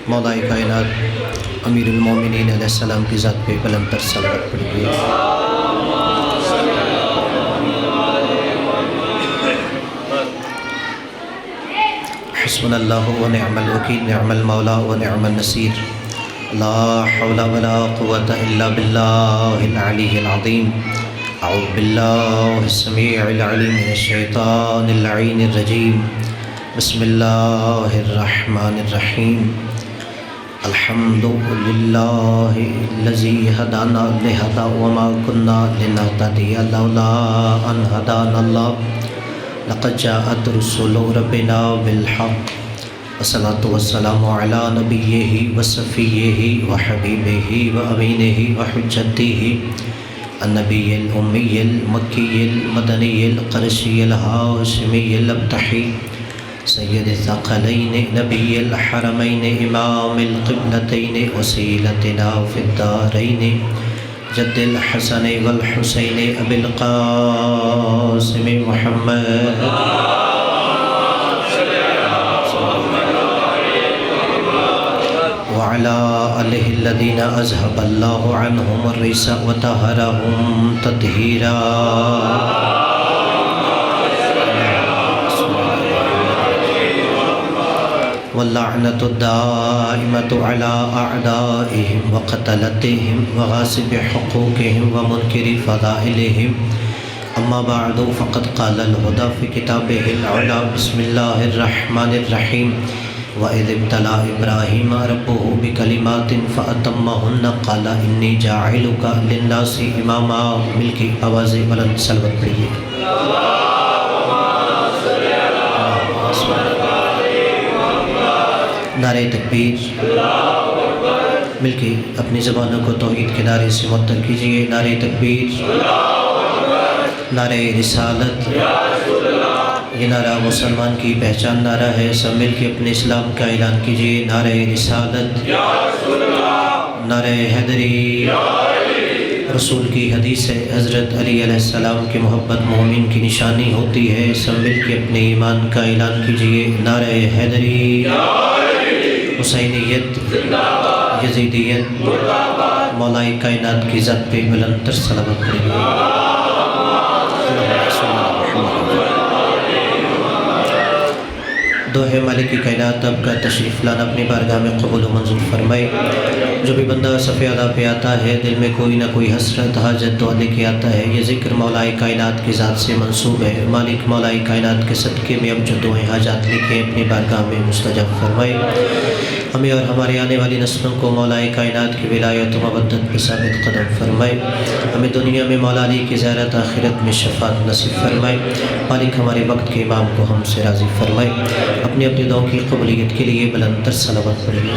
مولا کائنات امیر المومنین علیہ السلام کی ذات پہ بلند تر صلوات پڑھیے۔ حسبنا اللہ و نعم الوکیل، نعم المولا و نعم النصیر، لا حول ولا قوة الا باللہ العلی العظیم۔ اعوذ باللہ السمیع العلیم من الشیطان اللعین الرجیم، بسم اللہ الرحمن الرحیم۔ الحمد للہ الذی ہدانا لہذا وما كنا لنہتدی لولا ان ہدانا اللہ، لقد جاءت رسول ربنا بالحق، والصلاة والسلام علی نبیہ وصفیہ وحبیبہ وامینہ وحجتہ النبی الامی المکی المدنی القرشی الہاشمی الابتحی سید الثقلین نبی الحرمین امام القبلتین وسیلتنا فی الدارین جد الحسن والحسین ابی القاسم محمد وعلى آلہ الذین اذهب اللہ عنہم الرجس وطہرہم تطہیرا۔ واللعنة الدائمة على أعدائهم وقتلتهم وغاصب حقوقهم ومنكر فضائلهم، أما بعد فقد قال الهدى في كتابه العلى، بسم الله الرحمن الرحيم۔ وإذ ابتلى إبراهيم ربه بكلمات فأتمهن قال إني جاعلك للناس إماما، ملکی آواز بلند صلوات پڑھیے۔ نعرہ تکبیر، مل کے اپنی زبانوں کو توحید کے نعرے سے معطر کیجئے۔ نعرہ تکبیر، نعرہ رسالت، یہ نعرہ مسلمان کی پہچان نعرہ ہے، سب مل کے اپنے اسلام کا اعلان کیجئے۔ نعرہ رسالت، نعرہ حیدری، رسول کی حدیث ہے حضرت علی علیہ السلام کی محبت مومن کی نشانی ہوتی ہے، سب مل کے اپنے ایمان کا اعلان کیجئے۔ نعرہ حیدری، حسینیت، یزیدیت، مولا کائنات کی ذات پہ بلند تر صلوات پڑھیے۔ دوحہ مالک کائنات آپ کا تشریف لانا اپنی بارگاہ میں قبول و منظور فرمائے۔ جو بھی بندہ صف اعلیٰ پہ آتا ہے دل میں کوئی نہ کوئی حسرت حاجت دعا لے کے آتا ہے، یہ ذکر مولا کائنات کی ذات سے منسوب ہے۔ مالک مولا کائنات کے صدقے میں اب جو دعائیں حاجات لکھیں اپنی بارگاہ میں مستجاب فرمائے۔ ہمیں اور ہمارے آنے والی نسلوں کو مولا کائنات کی ولایت و مودت پہ ثابت قدم فرمائے۔ ہمیں دنیا میں مولا علی کی زیارت، آخرت میں شفاعت نصیب فرمائے۔ مالک ہمارے وقت کے امام کو ہم سے راضی فرمائے۔ اپنی اپنی دعاؤں کی قبولیت کے لیے بلند تر صلوات پڑھیے۔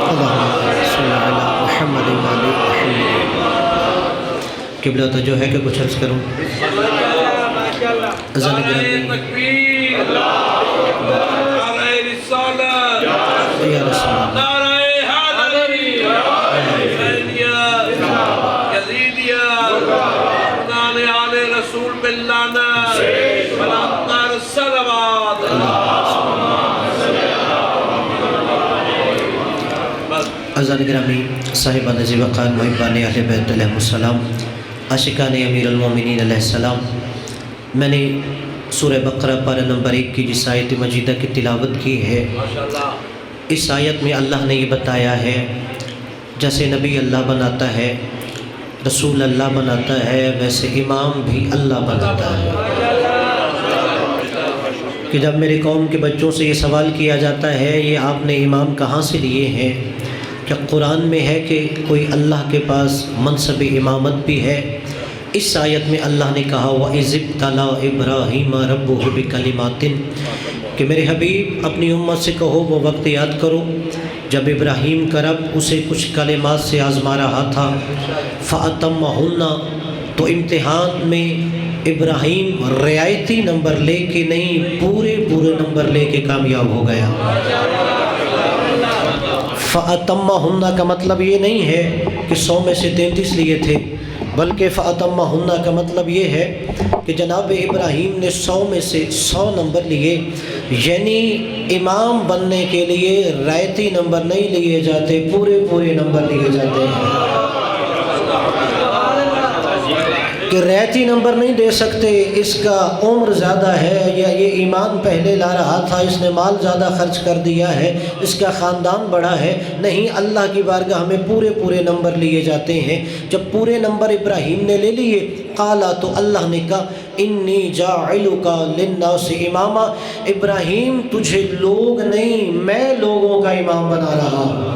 اللہم صلی علی محمد و آل محمد۔ قبلہ توجہ ہے کہ کچھ عرض کروں؟ اذان گرامی، یا رسول اللہ، نعرہ حیدری، حسینیت، یزیدیت، نعرہ آل رسول باللہ، بلند صلوات۔ اذان گرامی، صاحبان ذی وقار، محبان اہل بیت علیہ السلام، عاشقان امیر المومنین علیہ السلام، میں نے سورہ بقرہ پارہ نمبر 1 کی جس آیت مجیدہ کی تلاوت کی ہے، اس آیت میں اللہ نے یہ بتایا ہے جیسے نبی اللہ بناتا ہے، رسول اللہ بناتا ہے، ویسے امام بھی اللہ بناتا ہے۔ کہ جب میرے قوم کے بچوں سے یہ سوال کیا جاتا ہے یہ آپ نے امام کہاں سے لیے ہیں، کیا قرآن میں ہے کہ کوئی اللہ کے پاس منصب امامت بھی ہے؟ اس آیت میں اللہ نے کہا وَإِذِ ابْتَلَىٰ إِبْرَاهِيمَ رَبُّهُ بِكَلِمَاتٍ، کہ میرے حبیب اپنی امت سے کہو وہ وقت یاد کرو جب ابراہیم کا رب اسے کچھ کلمات سے آزما رہا تھا، فَأَتَمَّهُنَّ، تو امتحان میں ابراہیم رعایتی نمبر لے کے نہیں پورے نمبر لے کے کامیاب ہو گیا۔ فَأَتَمَّهُنَّ کا مطلب یہ نہیں ہے کہ 100 میں سے 33 لیے تھے، بلکہ فَأَتَمَّهُنَّ کا مطلب یہ ہے کہ جناب ابراہیم نے 100 میں سے 100 نمبر لیے، یعنی امام بننے کے لیے رعایتی نمبر نہیں لیے جاتے، پورے نمبر لیے جاتے ہیں کہ رعایتی نمبر نہیں دے سکتے، اس کا عمر زیادہ ہے یا یہ ایمان پہلے لا رہا تھا، اس نے مال زیادہ خرچ کر دیا ہے، اس کا خاندان بڑا ہے، نہیں، اللہ کی بارگاہ میں پورے نمبر لیے جاتے ہیں۔ جب پورے نمبر ابراہیم نے لے لیے، قالا تو اللہ نے کہا انی جاعلک للناس اماما، ابراہیم تجھے لوگ نہیں میں لوگوں کا امام بنا رہا ہوں۔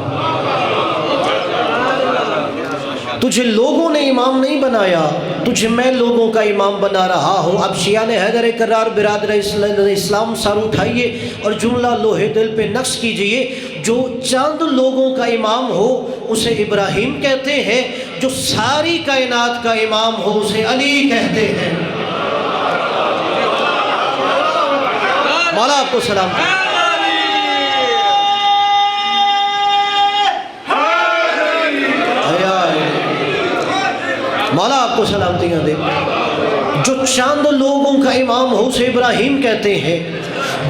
تجھے لوگوں نے امام نہیں بنایا، تجھے میں لوگوں کا امام بنا رہا ہوں۔ اب شیعہ نے حیدر کرار برادر اسلام سر اٹھائیے اور جملہ لوہے دل پہ نقش کیجئے، جو چند لوگوں کا امام ہو اسے ابراہیم کہتے ہیں، جو ساری کائنات کا امام ہو اسے علی کہتے ہیں۔ مولا آپ کو سلام دے۔ مولا آپ کو سلامتیاں دے۔ جو چند لوگوں کا امام ہو اسے ابراہیم کہتے ہیں،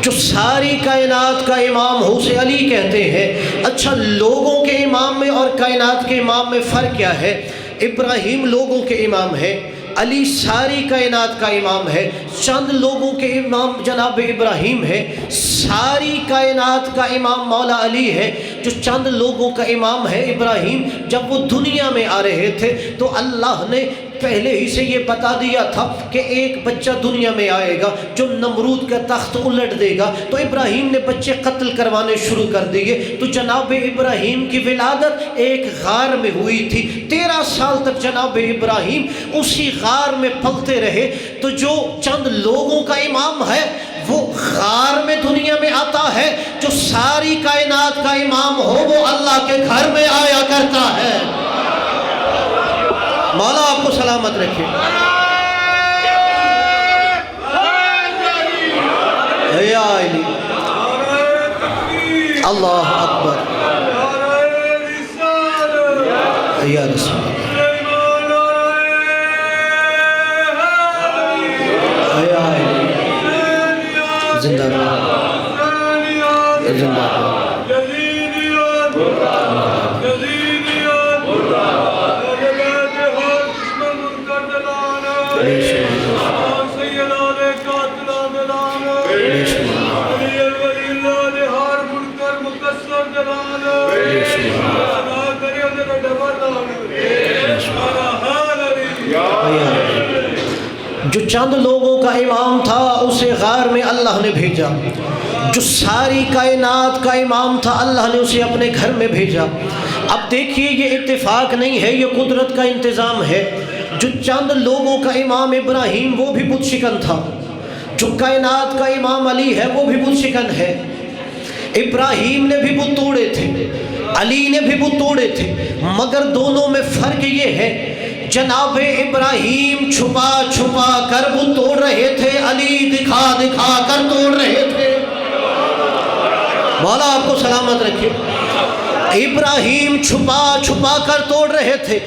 جو ساری کائنات کا امام ہو اسے علی کہتے ہیں۔ اچھا، لوگوں کے امام میں اور کائنات کے امام میں فرق کیا ہے؟ ابراہیم لوگوں کے امام ہے، علی ساری کائنات کا امام ہے۔ چند لوگوں کے امام جناب ابراہیم ہے، ساری کائنات کا امام مولا علی ہے۔ جو چند لوگوں کا امام ہے ابراہیم، جب وہ دنیا میں آ رہے تھے تو اللہ نے پہلے ہی سے یہ بتا دیا تھا کہ ایک بچہ دنیا میں آئے گا جو نمرود کا تخت الٹ دے گا، تو ابراہیم نے بچے قتل کروانے شروع کر دیے۔ تو جناب ابراہیم کی ولادت ایک غار میں ہوئی تھی، 13 سال تک جناب ابراہیم اسی غار میں پلتے رہے۔ تو جو چند لوگوں کا امام ہے وہ غار میں دنیا میں آتا ہے، جو ساری کائنات کا امام ہو وہ اللہ کے گھر میں آیا کرتا ہے۔ مولا آپ کو سلامت رکھے۔ یا علی، اللہ اکبر، یا رسول اللہ، یا علی، زندہ رہو، زندہ رہو۔ جو چند لوگوں کا امام تھا اسے غار میں اللہ نے بھیجا، جو ساری کائنات کا امام تھا اللہ نے اسے اپنے گھر میں بھیجا۔ اب دیکھیے یہ اتفاق نہیں ہے، یہ قدرت کا انتظام ہے۔ جو چند لوگوں کا امام ابراہیم وہ بھی بت شکن تھا، جو کائنات کا امام علی ہے وہ بھی بت شکن ہے۔ ابراہیم نے بھی بت توڑے تھے، علی نے بھی بت توڑے تھے، مگر دونوں میں فرق یہ ہے، جناب ابراہیم چھپا چھپا کر بت توڑ رہے تھے، علی دکھا دکھا کر توڑ رہے تھے۔ مولا آپ کو سلامت رکھے۔ ابراہیم چھپا چھپا کر توڑ رہے تھے۔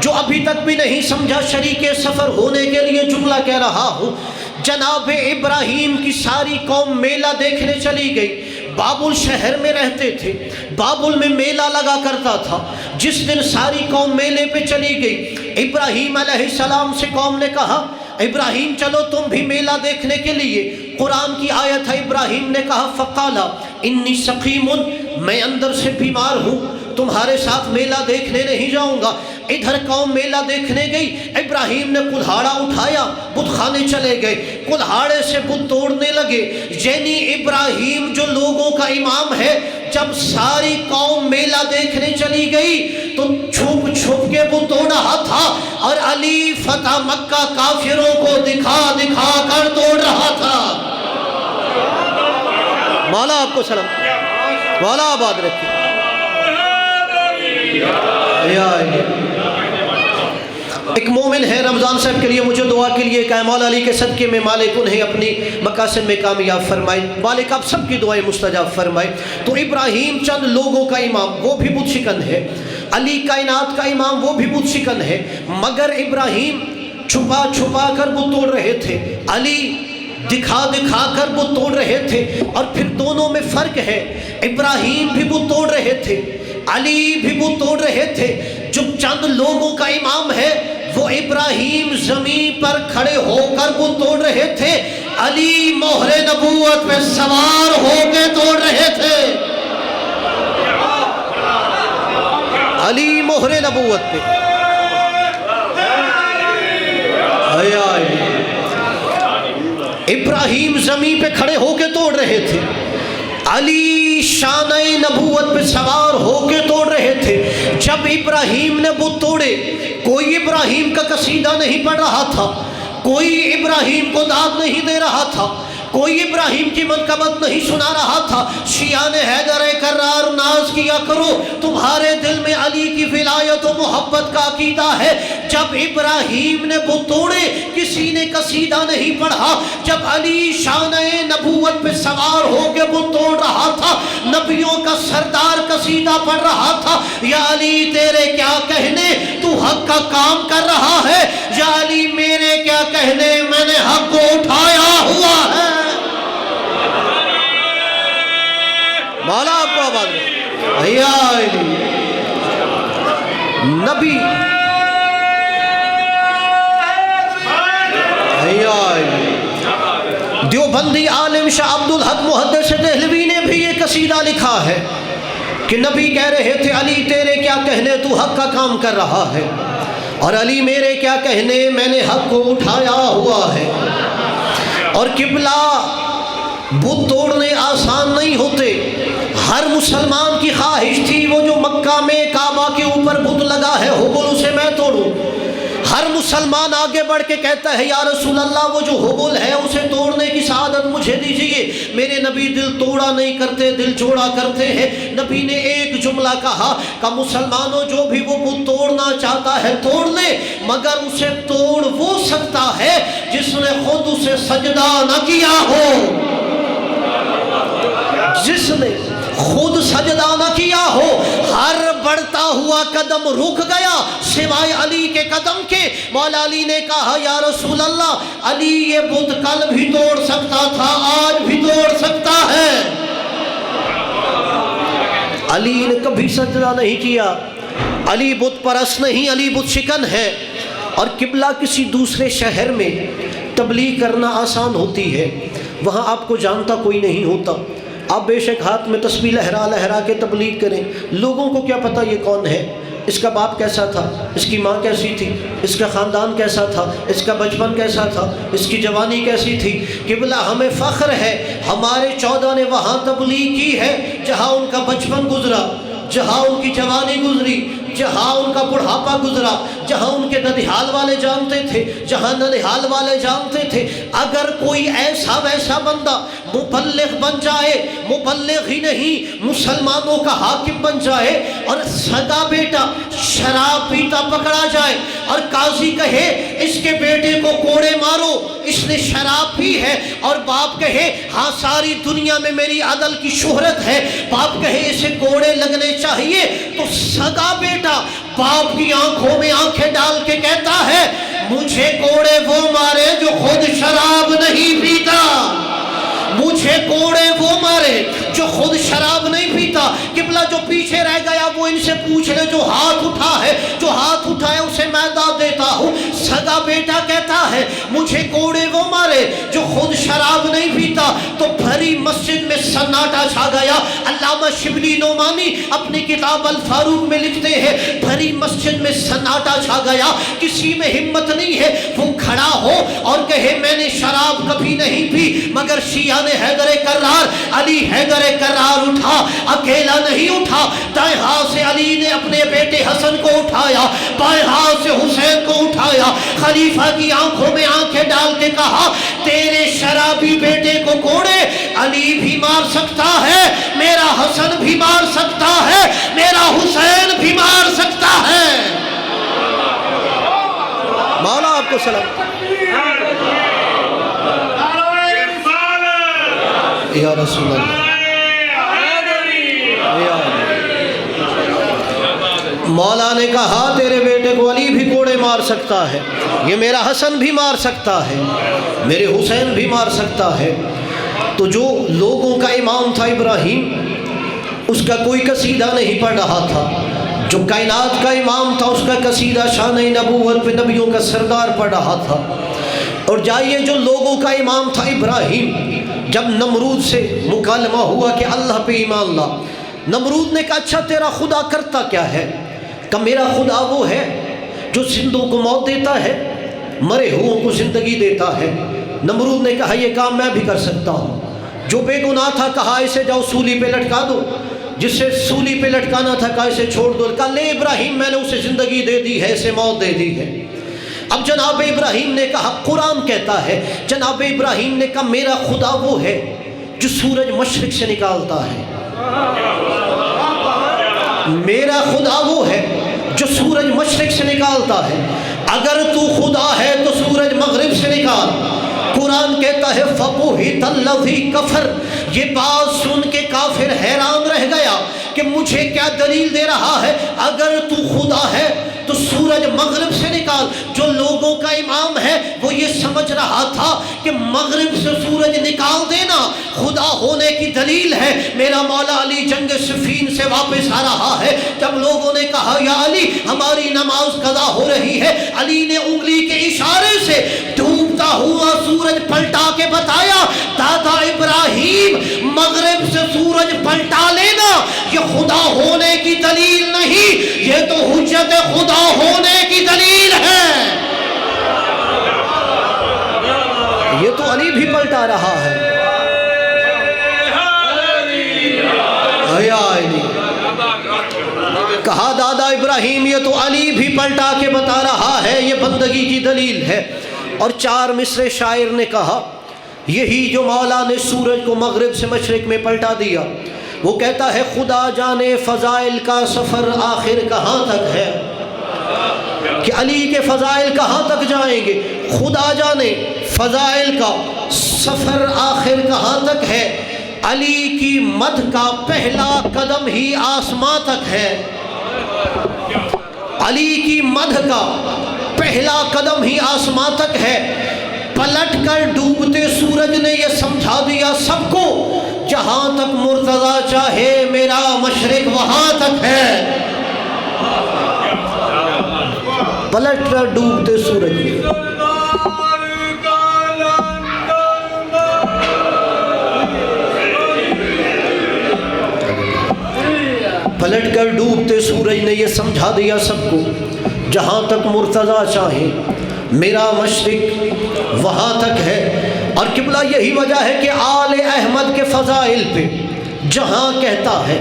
جو ابھی تک بھی نہیں سمجھا شریک سفر ہونے کے لیے جملہ کہہ رہا ہوں، جناب ابراہیم کی ساری قوم میلہ دیکھنے چلی گئی۔ بابل شہر میں رہتے تھے، بابل میں میلہ لگا کرتا تھا۔ جس دن ساری قوم میلے پہ چلی گئی، ابراہیم علیہ السلام سے قوم نے کہا ابراہیم چلو تم بھی میلہ دیکھنے کے لیے۔ قرآن کی آیت ہے، ابراہیم نے کہا فقالا انی سقیم، میں اندر سے بیمار ہوں، تمہارے ساتھ میلہ دیکھنے نہیں جاؤں گا۔ ادھر قوم میلہ دیکھنے گئی، ابراہیم نے کلہاڑا اٹھایا، بت خانے چلے گئے، کلہاڑے سے بت توڑنے لگے۔ یعنی ابراہیم جو لوگوں کا امام ہے، جب ساری قوم میلہ دیکھنے چلی گئی تو چھپ چھپ کے بت توڑ رہا تھا، اور علی فتح مکہ کافروں کو دکھا دکھا کر توڑ رہا تھا۔ مولا آپ کو سلام، مولا آباد رکھے۔ ایک مومن ہے، رمضان صاحب کے لیے مجھے دعا کے لیے کہا، مولا علی کے صدقے میں مالک انہیں اپنی مقاصد میں کامیاب فرمائے، مالک آپ سب کی دعائیں مستجاب فرمائے۔ تو ابراہیم چند لوگوں کا امام، وہ بھی بت شکن ہے۔ علی کائنات کا امام وہ بھی بت شکن ہے، مگر ابراہیم چھپا چھپا کر بت توڑ رہے تھے، علی دکھا دکھا کر بت توڑ رہے تھے۔ اور پھر دونوں میں فرق ہے، ابراہیم بھی بت توڑ رہے تھے، علی بھی بت توڑ رہے تھے۔ جو چند لوگوں کا امام ہے وہ ابراہیم زمین پر کھڑے ہو کر بت توڑ رہے تھے، علی مہر نبوت پہ سوار ہو کے توڑ رہے تھے، علی مہر نبوت پہ۔ ابراہیم زمین پہ کھڑے ہو کے توڑ رہے تھے، علی شانہ نبوت پہ سوار ہو کے توڑ رہے تھے۔ جب ابراہیم نے بت توڑے، کوئی ابراہیم کا قصیدہ نہیں پڑھ رہا تھا، کوئی ابراہیم کو داد نہیں دے رہا تھا، کوئی ابراہیم کی منقبت نہیں سنا رہا تھا۔ شیعان حیدر کرار ناز کیا کرو، تمہارے دل میں علی کی ولایت و محبت کا عقیدہ ہے۔ جب ابراہیم نے بت توڑے، کسی نے قصیدہ نہیں پڑھا۔ جب علی شانہ نبوت پہ سوار ہو کے بت توڑ رہا تھا، نبیوں کا سردار قصیدہ پڑھ رہا تھا، یا علی تیرے کیا کہنے، تو حق کا کام کر رہا ہے، یا علی میرے کیا کہنے، میں نے حق کو اٹھایا ہوا ہے۔ مولا آپ کو آباد رہے۔ یا علی نبی، یا علی دیوبندی عالم شاہ عبد الحق محدث دہلوی نے بھی یہ قصیدہ لکھا ہے کہ نبی کہہ رہے تھے علی تیرے کیا کہنے، تو حق کا کام کر رہا ہے، اور علی میرے کیا کہنے، میں نے حق کو اٹھایا ہوا ہے۔ اور قبلہ بت توڑنے آسان نہیں ہوتے۔ ہر مسلمان کی خواہش تھی وہ جو مکہ میں کعبہ کے اوپر بت لگا ہے حبل، اسے میں توڑوں۔ ہر مسلمان آگے بڑھ کے کہتا ہے یا رسول اللہ وہ جو حبل ہے اسے توڑنے کی سعادت مجھے دیجئے۔ میرے نبی دل توڑا نہیں کرتے، دل جوڑا کرتے ہیں۔ نبی نے ایک جملہ کہا کہ مسلمانوں جو بھی وہ بت توڑنا چاہتا ہے توڑ لے، مگر اسے توڑ وہ سکتا ہے جس نے خود اسے سجدہ نہ کیا ہو، جس نے خود سجدہ نہ کیا ہو۔ ہر بڑھتا ہوا قدم رک گیا سوائے علی کے قدم کے۔ مولا علی نے کہا یا رسول اللہ علی یہ بت کل بھی توڑ سکتا تھا، آج بھی توڑ سکتا ہے۔ علی نے کبھی سجدہ نہیں کیا، علی بت پرست نہیں، علی بت شکن ہے۔ اور قبلہ کسی دوسرے شہر میں تبلیغ کرنا آسان ہوتی ہے، وہاں آپ کو جانتا کوئی نہیں ہوتا، آپ بے شک ہاتھ میں تسبیح لہرا لہرا کے تبلیغ کریں، لوگوں کو کیا پتہ یہ کون ہے، اس کا باپ کیسا تھا، اس کی ماں کیسی تھی، اس کا خاندان کیسا تھا، اس کا بچپن کیسا تھا، اس کی جوانی کیسی تھی۔ قبلہ ہمیں فخر ہے ہمارے 14 نے وہاں تبلیغ کی ہے جہاں ان کا بچپن گزرا، جہاں ان کی جوانی گزری، جہاں ان کا بڑھاپا گزرا، جہاں ان کے ننہال والے جانتے تھے، جہاں ننہال والے جانتے تھے۔ اگر کوئی ایسا ویسا بندہ مبلغ بن جائے، مبلغ ہی نہیں مسلمانوں کا حاکم بن جائے، اور سگا بیٹا شراب پیتا پکڑا جائے اور قاضی کہے اس کے بیٹے کو کوڑے مارو اس نے شراب پی ہے، اور باپ کہے ہاں ساری دنیا میں میری عدل کی شہرت ہے، باپ کہے اسے کوڑے لگنے چاہیے، تو سگا بیٹا باپ کی آنکھوں میں آنکھیں ڈال کے کہتا ہے مجھے کوڑے وہ مارے جو خود شراب نہیں پیتا، مجھے کوڑے وہ مارے جو خود شراب نہیں پیتا۔ قبلہ جو پیچھے رہ گیا وہ ان سے پوچھ لے، جو ہاتھ اٹھا ہے، جو ہاتھ اٹھائے اسے میں داد دیتا ہوں۔ سگا بیٹا کہتا ہے مجھے کوڑے وہ مارے جو خود شراب نہیں پیتا، تو بھری مسجد میں سناٹا چھا گیا۔ علامہ شبلی نعمانی اپنی کتاب الفاروق میں لکھتے ہیں بھری مسجد میں سناٹا چھا گیا، کسی میں ہمت نہیں ہے وہ کھڑا ہو اور کہے میں نے شراب کبھی نہیں پی، مگر شیعہ نے حیدر کرار، علی حیدر کرار اٹھا، اکیلا نہیں اٹھا، دائیں ہاتھ سے علی نے اپنے بیٹے حسن کو اٹھایا، بائیں ہاتھ سے حسین کو اٹھایا، خلیفہ کی آنکھوں میں آنکھیں ڈال کے کہا تیرے شرابی بیٹے کو کوڑے علی بھی مار سکتا ہے، میرا حسن بھی مار سکتا ہے، میرا حسین بھی مار سکتا ہے۔ مولا آپ کو سلام۔ یا رسول اللہ، مولا نے کہا تیرے بیٹے کو علی بھی کوڑے مار سکتا ہے، یہ میرا حسن بھی مار سکتا ہے، میرے حسین بھی مار سکتا ہے۔ تو جو لوگوں کا امام تھا ابراہیم، اس کا کوئی قصیدہ نہیں پڑھ رہا تھا، جو کائنات کا امام تھا اس کا قصیدہ شان نبوت پہ نبیوں کا سردار پڑھ رہا تھا۔ اور جائیے جو لوگوں کا امام تھا ابراہیم، جب نمرود سے مکالمہ ہوا کہ اللہ پہ ایمان لا، نمرود نے کہا اچھا تیرا خدا کرتا کیا ہے؟ کہ میرا خدا وہ ہے جو زندوں کو موت دیتا ہے، مرے ہوئوں کو زندگی دیتا ہے۔ نمرود نے کہا یہ کام میں بھی کر سکتا ہوں۔ جو بے گناہ تھا کہا اسے جاؤ سولی پہ لٹکا دو، جسے سولی پہ لٹکانا تھا کہا اسے چھوڑ دو، کہا لے ابراہیم میں نے اسے زندگی دے دی ہے، اسے موت دے دی ہے۔ اب جناب ابراہیم نے کہا، قرآن کہتا ہے جناب ابراہیم نے کہا میرا خدا وہ ہے جو سورج مشرق سے نکالتا ہے، میرا خدا وہ ہے جو سورج مشرق سے نکالتا ہے، اگر تو خدا ہے تو سورج مغرب سے نکال۔ قرآن کہتا ہے فَبُهِتَ الَّذِي كَفَرَ، یہ بات سن کے کافر حیران رہ گیا کہ مجھے کیا دلیل دے رہا ہے، اگر تو خدا ہے تو سورج مغرب سے نکال۔ جو لوگوں کا امام ہے وہ یہ سمجھ رہا تھا کہ مغرب سے سورج نکال دینا خدا ہونے کی دلیل ہے۔ میرا مولا علی جنگ صفین سے واپس آ رہا ہے، جب لوگوں نے کہا یا علی ہماری نماز قضا ہو رہی ہے، علی نے انگلی کے اشارے سے ڈوبتا ہوا سورج پلٹا کے بتایا دادا ابراہیم مغرب سے سورج پلٹا لینا یہ خدا ہونے کی دلیل نہیں، یہ تو حجت خدا ہونے کی دلیل ہے۔ یہ تو علی بھی پلٹا رہا ہے۔ کہا دادا ابراہیم یہ تو علی بھی پلٹا کے بتا رہا ہے، یہ بندگی کی دلیل ہے۔ اور 4 مصرے شاعر نے کہا یہی جو مولا نے سورج کو مغرب سے مشرق میں پلٹا دیا، وہ کہتا ہے خدا جانے فضائل کا سفر آخر کہاں تک ہے، کہ علی کے فضائل کہاں تک جائیں گے، خدا جانے فضائل کا سفر آخر کہاں تک ہے، علی کی مدح کا پہلا قدم ہی آسماں تک ہے، علی کی مدح کا پہلا قدم ہی آسماں تک ہے۔ پلٹ کر ڈوبتے سورج نے یہ سمجھا دیا سب کو، جہاں تک مرتضیٰ چاہے میرا مشرق وہاں تک ہے۔ پلٹ کر ڈوبتے سورج نے پلٹ کر ڈوبتے سورج نے یہ سمجھا دیا سب کو، جہاں تک مرتضیٰ چاہے میرا مشرق وہاں تک ہے۔ اور قبلہ یہی وجہ ہے کہ آل احمد کے فضائل پہ جہاں کہتا ہے،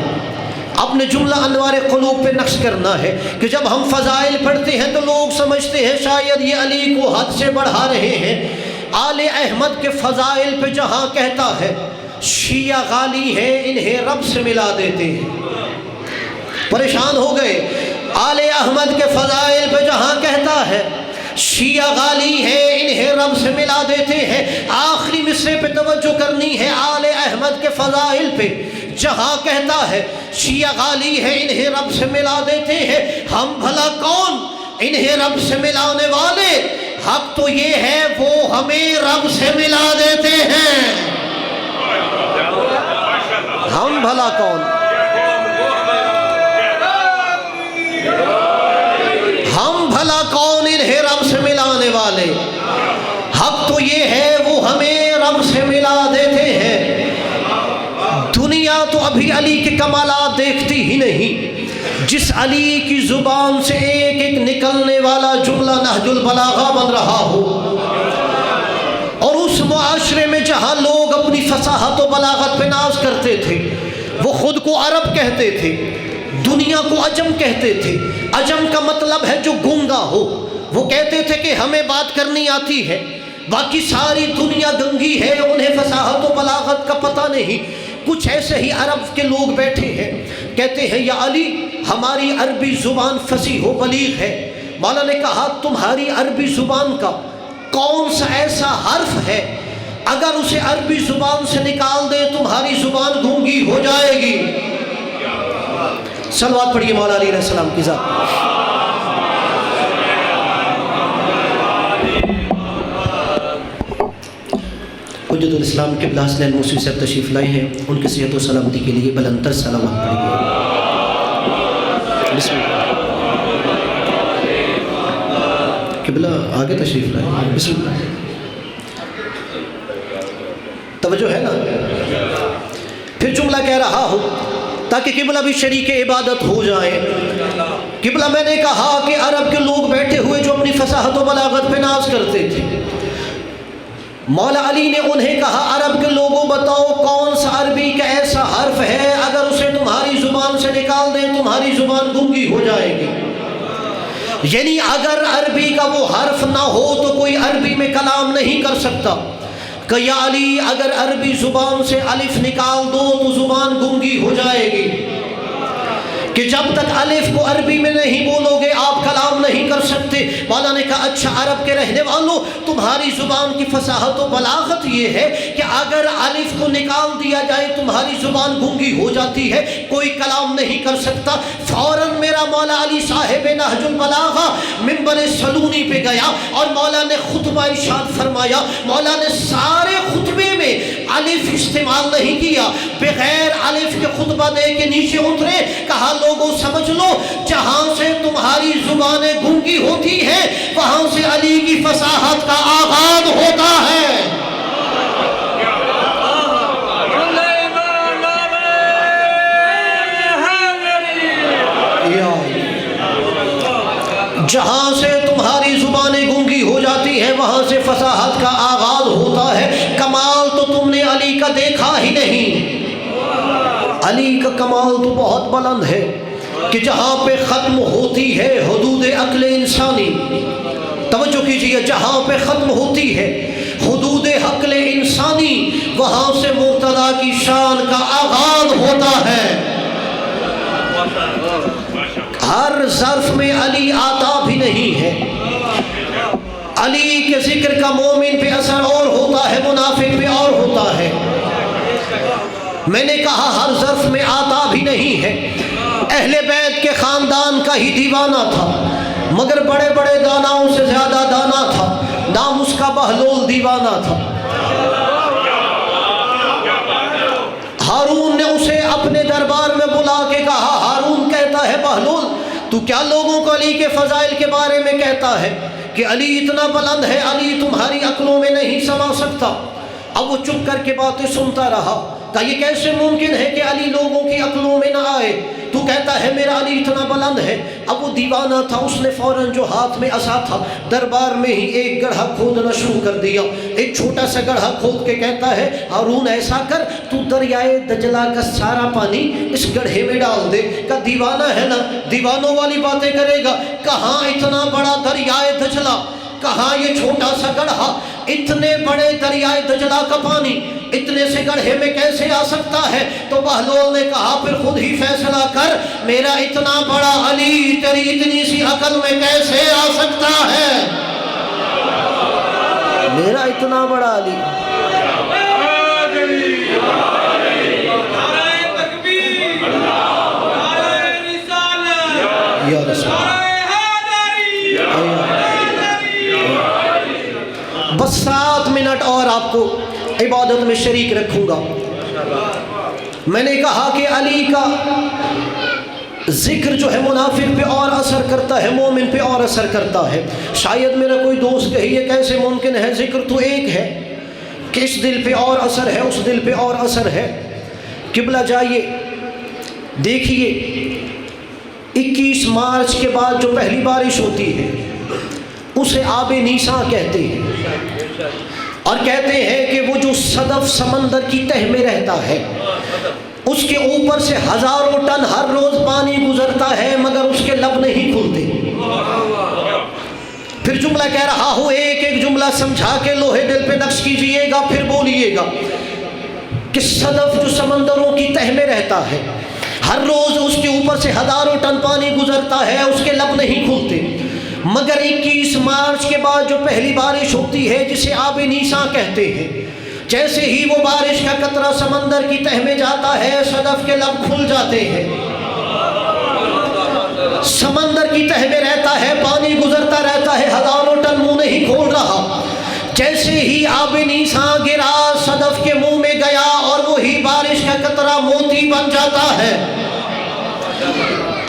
اپنے جملہ انوار قلوب پہ نقش کرنا ہے کہ جب ہم فضائل پڑھتے ہیں تو لوگ سمجھتے ہیں شاید یہ علی کو حد سے بڑھا رہے ہیں۔ آل احمد کے فضائل پہ جہاں کہتا ہے شیعہ غالی ہیں انہیں رب سے ملا دیتے ہیں، پریشان ہو گئے۔ آل احمد کے فضائل پہ جہاں کہتا ہے شیعہ غالی ہیں انہیں رب سے ملا دیتے ہیں، آخری مصرے پہ توجہ کرنی ہے۔ آل احمد کے فضائل پہ جہاں کہتا ہے شیعہ غالی ہیں انہیں رب سے ملا دیتے ہیں، ہم بھلا کون انہیں رب سے ملانے والے، حق تو یہ ہے وہ ہمیں رب سے ملا دیتے ہیں۔ ہم بھلا کون، ہم بھلا کون انہیں رب سے ملانے والے، حق تو یہ ہے وہ ہمیں رب سے ملا دیتے ہیں۔ دنیا تو ابھی علی کے کمالات دیکھتی ہی نہیں، جس علی کی زبان سے ایک ایک نکلنے والا جملہ نہج البلاغہ بن رہا ہو، اور اس معاشرے میں جہاں لوگ اپنی فصاحت و بلاغت پہ ناز کرتے تھے، وہ خود کو عرب کہتے تھے، دنیا کو عجم کہتے تھے۔ عجم کا مطلب ہے جو گونگا ہو، وہ کہتے تھے کہ ہمیں بات کرنی آتی ہے، باقی ساری دنیا گنگی ہے، انہیں فصاحت و بلاغت کا پتہ نہیں۔ کچھ ایسے ہی عرب کے لوگ بیٹھے ہیں، کہتے ہیں یا علی ہماری عربی زبان فصیح و بلیغ ہے۔ مولا نے کہا تمہاری عربی زبان کا کون سا ایسا حرف ہے اگر اسے عربی زبان سے نکال دے تمہاری زبان گونگی ہو جائے گی۔ صلوات پڑھیے مولا علی علیہ السلام کی ذات. حجت الاسلام قبلہ حسنین موسوی صاحب تشریف لائے ہیں، ان کی صحت و سلامتی کے لیے بلندتر صلوات پڑھیے. بسم اللہ. قبلہ آگے تشریف لائے. بسم اللہ. توجہ ہے نا. پھر جملہ کہہ رہا ہوں تاکہ قبلہ بھی شریک عبادت ہو جائیں. قبلہ میں نے کہا کہ عرب کے لوگ بیٹھے ہوئے جو اپنی فصاحت و بلاغت پہ ناز کرتے تھے، مولا علی نے انہیں کہا عرب کے لوگوں بتاؤ کون سا عربی کا ایسا حرف ہے اگر اسے تمہاری زبان سے نکال دیں تمہاری زبان گونگی ہو جائے گی. یعنی اگر عربی کا وہ حرف نہ ہو تو کوئی عربی میں کلام نہیں کر سکتا. کہ یا علی اگر عربی زبان سے الف نکال دو تو زبان گونگی ہو جائے گی، کہ جب تک الف کو عربی میں نہیں بولو گے آپ کلام نہیں کر سکتے. مولا نے کہا اچھا عرب کے رہنے والوں تمہاری زبان کی فصاحت و بلاغت یہ ہے کہ اگر الف کو نکال دیا جائے تمہاری زبان گونگی ہو جاتی ہے، کوئی کلام نہیں کر سکتا. فوراً میرا مولا علی صاحب نہج البلاغہ منبر سلونی پہ گیا اور مولا نے خطبہ ارشاد فرمایا. مولا نے سارے خطبے میں الف استعمال نہیں کیا، بغیر الف کے خطبہ دے کے نیچے اترے. کہا لوگوں سمجھ لو جہاں سے تمہاری زبانیں گونگی ہوتی ہیں وہاں سے علی کی فصاحت کا آغاز ہوتا ہے. جہاں سے تمہاری زبانیں گونگی ہو جاتی ہیں وہاں سے فصاحت کا آغاز ہوتا ہے. کمال تو تم نے علی کا دیکھا ہی نہیں. علی کا کمال تو بہت بلند ہے کہ جہاں پہ ختم ہوتی ہے حدود عقل انسانی، توجہ کیجئے، جہاں پہ ختم ہوتی ہے حدود عقل انسانی وہاں سے مرتضیٰ کی شان کا آغاز ہوتا ہے. ہر ظرف میں علی آتا بھی نہیں ہے. علی کے ذکر کا مومن پہ اثر اور ہوتا ہے، منافق پہ اور ہوتا ہے. میں نے کہا ہر ظرف میں آتا بھی نہیں ہے. اہل بیت کے خاندان کا ہی دیوانہ تھا مگر بڑے بڑے داناؤں سے زیادہ دانا تھا. نام اس کا بہلول دیوانہ تھا. ہارون نے اسے اپنے دربار میں بلا کے کہا. ہارون کہتا ہے بہلول تو کیا لوگوں کو علی کے فضائل کے بارے میں کہتا ہے کہ علی اتنا بلند ہے، علی تمہاری عقلوں میں نہیں سما سکتا. اب وہ چپ کر کے باتیں سنتا رہا. کہ یہ کیسے ممکن ہے کہ علی لوگوں کی عقلوں میں نہ آئے؟ تو کہتا ہے میرا علی اتنا بلند ہے. اب وہ دیوانہ تھا، اس نے فوراً جو ہاتھ میں عصا تھا دربار میں ہی ایک گڑھا کھودنا شروع کر دیا. ایک چھوٹا سا گڑھا کھود کے کہتا ہے ہارون ایسا کر تو دریائے دجلہ کا سارا پانی اس گڑھے میں ڈال دے. کہ دیوانہ ہے نا، دیوانوں والی باتیں کرے گا. کہاں اتنا بڑا دریائے دجلہ، کہاں یہ چھوٹا سا گڑھا، اتنے بڑے دریائے دجلہ کا پانی اتنے سے گڑھے میں کیسے آ سکتا ہے؟ تو بہلول نے کہا پھر خود ہی فیصلہ کر، میرا اتنا بڑا علی تیری اتنی سی عقل میں کیسے آ سکتا ہے؟ میرا اتنا بڑا علی. یا رسول بس 7 منٹ اور آپ کو عبادت میں شریک رکھوں گا. میں نے کہا کہ علی کا ذکر جو ہے منافق پہ اور اثر کرتا ہے، مومن پہ اور اثر کرتا ہے. شاید میرا کوئی دوست کہے یہ کیسے ممکن ہے، ذکر تو ایک ہے کہ اس دل پہ اور اثر ہے اس دل پہ اور اثر ہے. قبلہ جائیے دیکھیے 21 مارچ کے بعد جو پہلی بارش ہوتی ہے اسے آب نیساں کہتے ہیں، اور کہتے ہیں کہ وہ جو صدف سمندر کی تہ میں رہتا ہے اس کے اوپر سے ہزاروں ٹن ہر روز پانی گزرتا ہے مگر اس کے لب نہیں کھلتے. پھر جملہ کہہ رہا ہوں، ایک ایک جملہ سمجھا کے لوہے دل پہ نقش کیجئے گا پھر بولیے گا کہ صدف جو سمندروں کی تہ میں رہتا ہے ہر روز اس کے اوپر سے ہزاروں ٹن پانی گزرتا ہے، اس کے لب نہیں کھلتے. مگر 21 مارچ کے بعد جو پہلی بارش ہوتی ہے جسے آب نیساں کہتے ہیں، جیسے ہی وہ بارش کا قطرہ سمندر کی تہ میں جاتا ہے صدف کے لب کھل جاتے ہیں. ہی آب نیسا گرا صدف کے منہ میں گیا اور وہی بارش کا قطرہ موتی بن جاتا ہے۔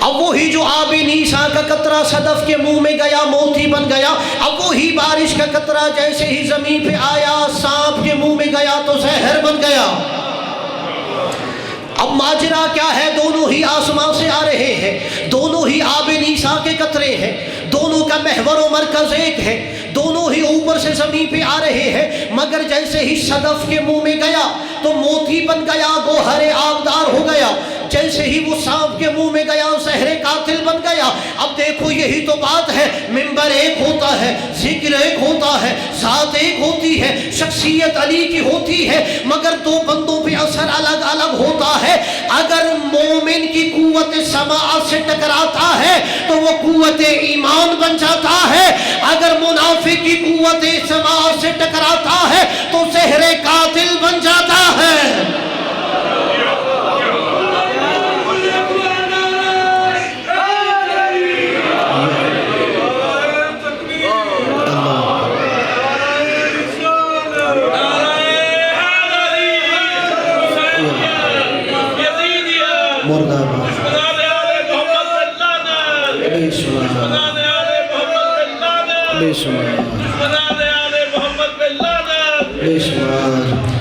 اب وہی جو آب نیسا کا قطرہ صدف کے منہ میں گیا موتی بن گیا، اب وہی بارش کا قطرہ جیسے ہی زمین پہ آیا سانپ کے منہ میں گیا تو زہر بن گیا۔ اب ماجرا کیا ہے؟ دونوں ہی آسمان سے آ رہے ہیں، دونوں ہی آب نیسا کے قطرے ہیں، دونوں کا محور و مرکز ایک ہے، دونوں ہی اوپر سے زمین پہ آ رہے ہیں، مگر جیسے ہی صدف کے منہ میں گیا تو موتی بن گیا، گوہر آبدار ہو گیا، جیسے ہی وہ سانپ کے منہ میں گیا زہر قاتل بن گیا۔ اب دیکھو یہی تو بات ہے، منبر ایک ہوتا ہے، ذکر ایک ہوتا ہے، ذات ایک ہوتی ہے، شخصیت علی کی ہوتی ہے، مگر دو بندوں پہ اثر الگ الگ ہوتا ہے۔ اگر مومن کی قوت سماعت سے ٹکراتا ہے تو وہ قوت ایمان بن جاتا ہے، اگر منافق کی قوت سماعت سے ٹکراتا ہے تو زہر قاتل بن جاتا ہے۔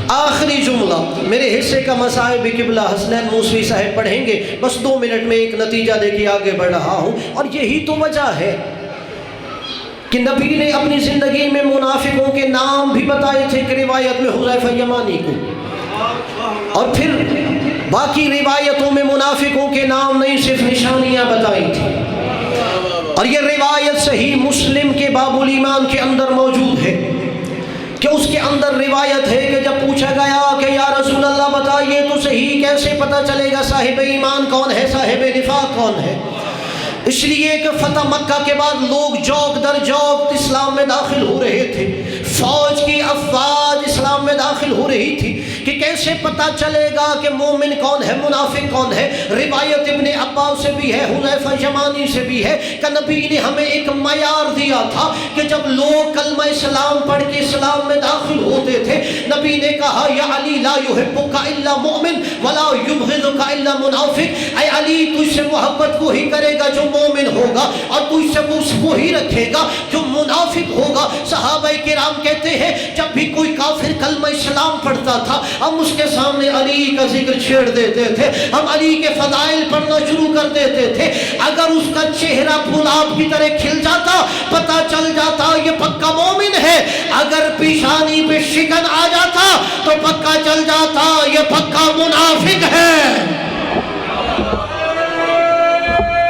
آخری جملہ میرے حصے کا مصائب قبلہ حسنین موسوی صاحب پڑھیں گے، بس 2 منٹ میں ایک نتیجہ دے کے آگے بڑھ رہا ہوں۔ اور یہی تو وجہ ہے کہ نبی نے اپنی زندگی میں منافقوں کے نام بھی بتائے تھے، کہ روایت میں حذیفہ یمانی کو، اور پھر باقی روایتوں میں منافقوں کے نام نہیں صرف نشانیاں بتائی تھی۔ اور یہ روایت صحیح مسلم کے باب الایمان کے اندر موجود ہے، کہ اس کے اندر روایت ہے کہ جب پوچھا گیا کہ یا رسول اللہ بتائیے تو صحیح کیسے پتہ چلے گا صاحب ایمان کون ہے، صاحب نفاق کون ہے؟ اس لیے کہ فتح مکہ کے بعد لوگ جوک در جوک اسلام میں داخل ہو رہے تھے، فوج کی افواج اسلام میں داخل ہو رہی تھی، کہ کیسے پتہ چلے گا کہ مومن کون ہے، منافق کون ہے؟ روایت ابن عباس سے بھی ہے، حذیفہ یمانی سے بھی ہے، کہ نبی نے ہمیں ایک معیار دیا تھا کہ جب لوگ کلمہ اسلام پڑھ کے اسلام میں داخل ہوتے تھے، نبی نے کہا یا علی لا یحبک الا مؤمن ولا یبغضک الا منافق، اے علی تجھ سے محبت وہی کرے گا جو مومن ہوگا، اور تجھ سے وہی رکھے گا جو منافق ہوگا۔ صحابہ کرام کہتے ہیں جب بھی کوئی کافر کلمہ اسلام پڑھتا تھا ہم اس کے سامنے علی کا ذکر چھیڑ دیتے تھے، ہم علی کے فضائل پڑھنا شروع کر دیتے تھے، اگر اس کا چہرہ گلاب کی طرح کھل جاتا پتہ چل جاتا یہ پکا مومن ہے، اگر پیشانی پہ شکن آ جاتا تو پکا چل جاتا یہ پکا منافق ہے۔